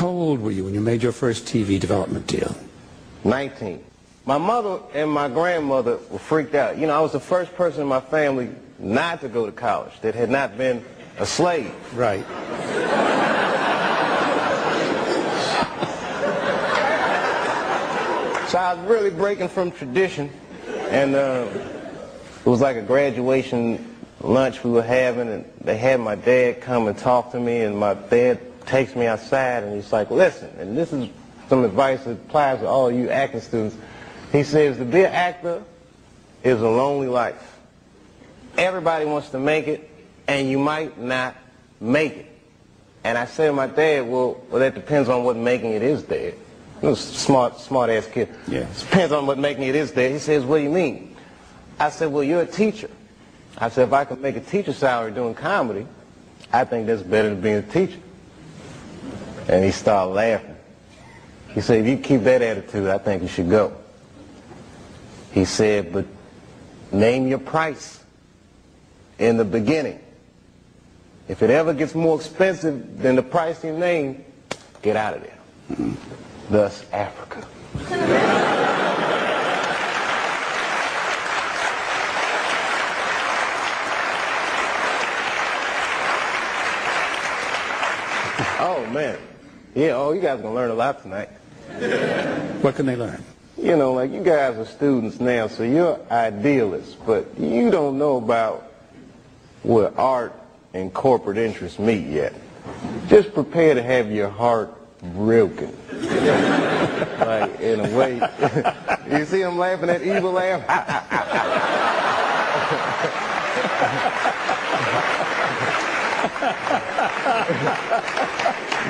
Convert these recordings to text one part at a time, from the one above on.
How old were you when you made your first TV development deal? 19. My mother and my grandmother were freaked out. You know, I was the first person in my family not to go to college that had not been a slave. Right. So I was really breaking from tradition, and it was like a graduation lunch we were having, and they had my dad come and talk to me, and my dad takes me outside, and he's like, listen, and this is some advice that applies to all you acting students. He says, to be an actor is a lonely life. Everybody wants to make it, and you might not make it. And I said to my dad, well, that depends on what making it is, Dad. He was a smart-ass kid. Yeah. It depends on what making it is, Dad. He says, what do you mean? I said, well, you're a teacher. I said, if I could make a teacher salary doing comedy, I think that's better than being a teacher. And he started laughing. He said, if you keep that attitude, I think you should go. He said, but name your price in the beginning. If it ever gets more expensive than the price you name, get out of there. Mm-hmm. Thus, Africa. Oh, man. Yeah, oh, you guys are going to learn a lot tonight. What can they learn? You know, like, you guys are students now, so you're idealists, but you don't know about where art and corporate interests meet yet. Just prepare to have your heart broken. Like, in a way. You see him laughing, that evil laugh?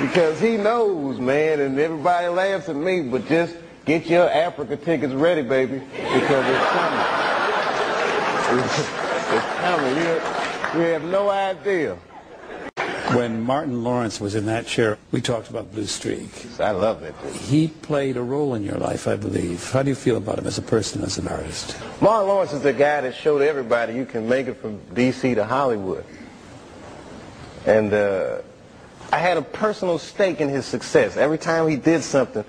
Because he knows, man, and everybody laughs at me, but just get your Africa tickets ready, baby, because it's coming. It's coming. You have no idea. When Martin Lawrence was in that chair, we talked about Blue Streak. I love that dude. He played a role in your life, I believe. How do you feel about him as a person, as an artist? Martin Lawrence is the guy that showed everybody you can make it from D.C. to Hollywood. And I had a personal stake in his success. Every time he did something,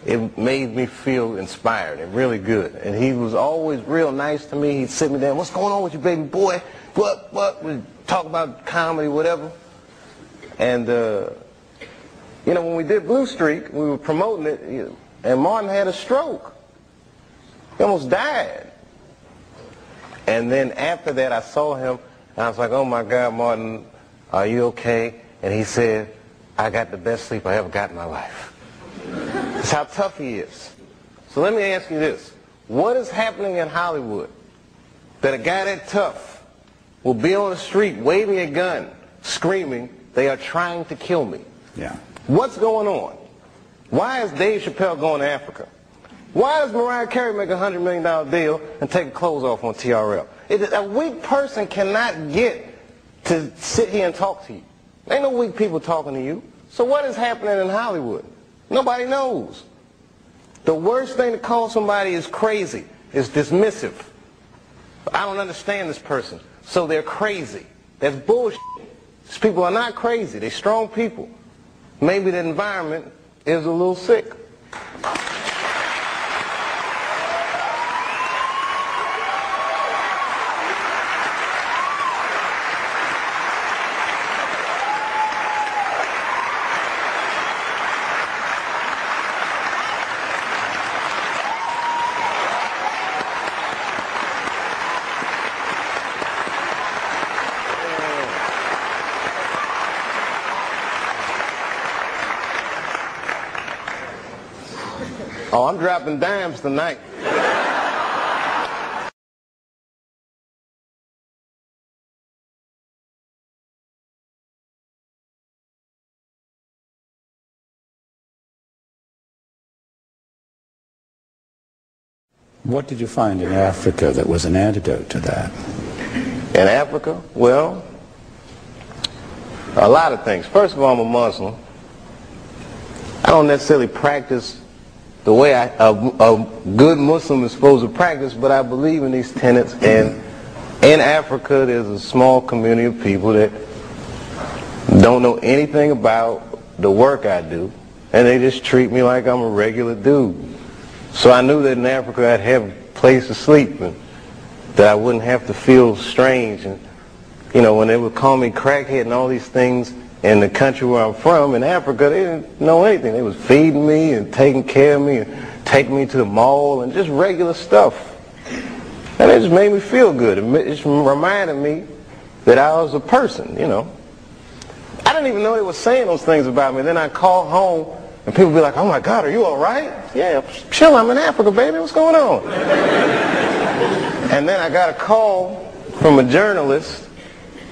it made me feel inspired and really good. And he was always real nice to me. He'd sit me down, what's going on with you, baby boy? What? We'd talk about comedy, whatever. And, you know, when we did Blue Streak, we were promoting it, and Martin had a stroke. He almost died. And then after that, I saw him, and I was like, oh, my God, Martin, are you okay? And he said, I got the best sleep I ever got in my life. That's how tough he is. So let me ask you this. What is happening in Hollywood that a guy that tough will be on the street waving a gun, screaming, they are trying to kill me? Yeah. What's going on? Why is Dave Chappelle going to Africa? Why does Mariah Carey make a $100 million deal and take her clothes off on TRL? A weak person cannot get to sit here and talk to you. There ain't no weak people talking to you. So what is happening in Hollywood? Nobody knows. The worst thing to call somebody is crazy, is dismissive. I don't understand this person, so they're crazy. That's bullshit. These people are not crazy. They're strong people. Maybe the environment is a little sick. Oh, I'm dropping dimes tonight. What did you find in Africa that was an antidote to that? In Africa? Well, a lot of things. First of all, I'm a Muslim. I don't necessarily practice the way a good Muslim is supposed to practice, but I believe in these tenets. And in Africa, there's a small community of people that don't know anything about the work I do, and they just treat me like I'm a regular dude. So I knew that in Africa I'd have a place to sleep and that I wouldn't have to feel strange. And, you know, when they would call me crackhead and all these things in the country where I'm from, in Africa, they didn't know anything. They was feeding me and taking care of me and taking me to the mall and just regular stuff. And it just made me feel good. It just reminded me that I was a person, you know. I didn't even know they were saying those things about me. Then I call home and people be like, oh my God, are you all right? Yeah, chill, I'm in Africa, baby. What's going on? And then I got a call from a journalist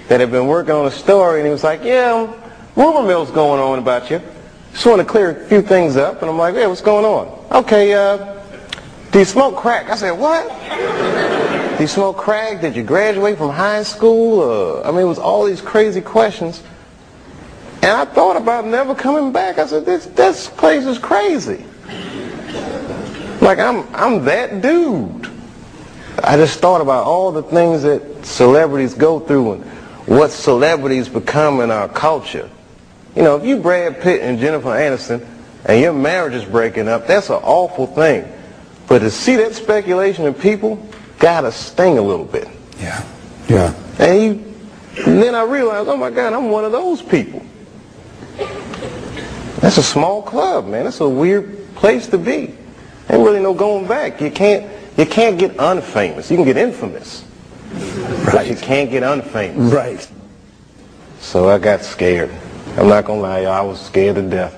that had been working on a story, and he was like, yeah, rumor mill's going on about you. Just want to clear a few things up. And I'm like, yeah, what's going on? Okay, do you smoke crack? I said, what? Do you smoke crack? Did you graduate from high school? I mean, it was all these crazy questions. And I thought about never coming back. I said, this place is crazy. Like, I'm that dude. I just thought about all the things that celebrities go through and what celebrities become in our culture. You know, if you Brad Pitt and Jennifer Aniston and your marriage is breaking up, that's an awful thing. But to see that speculation in people gotta sting a little bit. Yeah. Yeah. And then I realized, oh my God, I'm one of those people. That's a small club, man. That's a weird place to be. Ain't really no going back. You can't get unfamous. You can get infamous. Right. But you can't get unfamous. Right. So I got scared. I'm not gonna lie, y'all, I was scared to death.